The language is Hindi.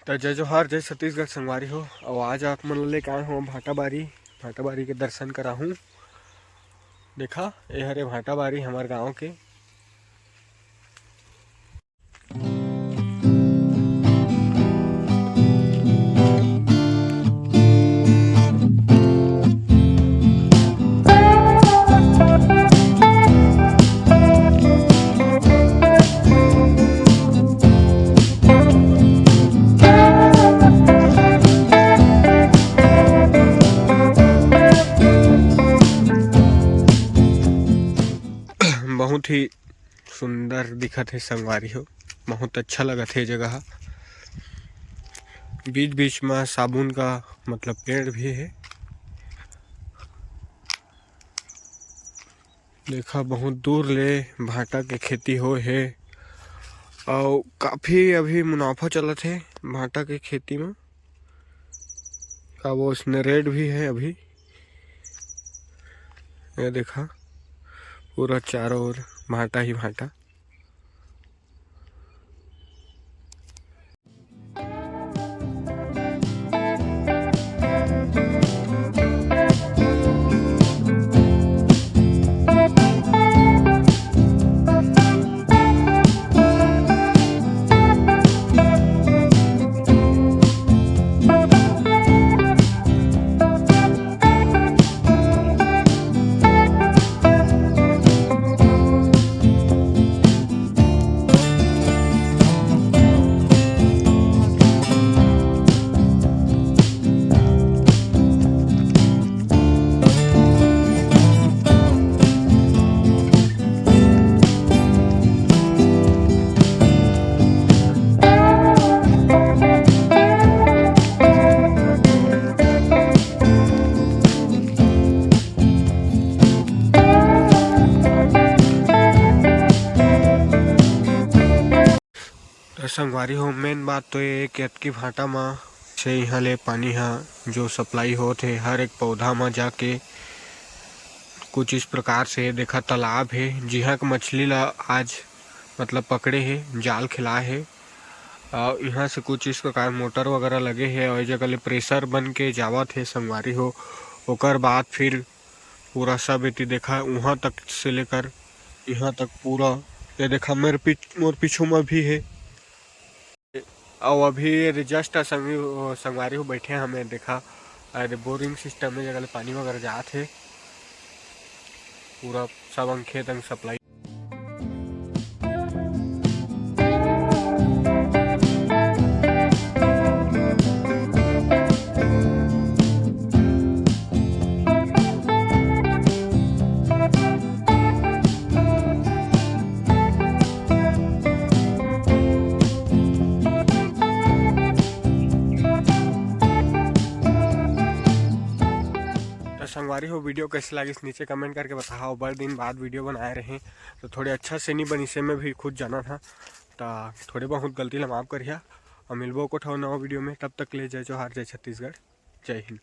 तो जय जोहार जय छत्तीसगढ़ संगवारी हो। और आज आप मन लेके आए हो भाटा बारी के दर्शन करा हूँ। देखा ये हरे भाटा बारी हमारे गांव के। बहुत ही सुंदर दिखत है संगवारी हो। बहुत अच्छा लगत है जगह। बीच बीच में साबुन का मतलब पेड़ भी है। देखा बहुत दूर ले भाटा के खेती हो है और काफी अभी मुनाफा चलत है भाटा के खेती में। का वो उसने रेट भी है अभी। ये देखा पूरा चारों ओर भाटा ही भाटा। संगवारी हो मेन बात तो ये कि अतकी भाटा में से यहाँ ले पानी हा जो सप्लाई होते हर एक पौधा में जाके कुछ इस प्रकार से देखा तालाब है जिहाँ का मछली ला आज मतलब पकड़े है जाल खिलाए है। और यहाँ से कुछ इस प्रकार मोटर वगैरह लगे है और जगह ले प्रेशर बन के जावत है संगवारी हो। ओकर बाद फिर पूरा सब इति देखा वहाँ तक से लेकर यहाँ तक पूरा ये देखा मोर पीछू में भी है। और अभी जस्ट संगवारी हो बैठे हमें देखा अरे बोरिंग सिस्टम में जगह पानी वगैरह जाते है पूरा सब अंग खेत अंग सप्लाई। संगवारी हो वीडियो कैसे लगी इस नीचे कमेंट करके बताओ। बड़े दिन बाद वीडियो बनाए रहे तो थोड़े अच्छा से नहीं बनी से में भी खुद जाना था तो थोड़े बहुत गलती ला माफ करिए और मिलबो को नवा वीडियो में। तब तक ले जय जोहार जय छत्तीसगढ़ जय हिंद।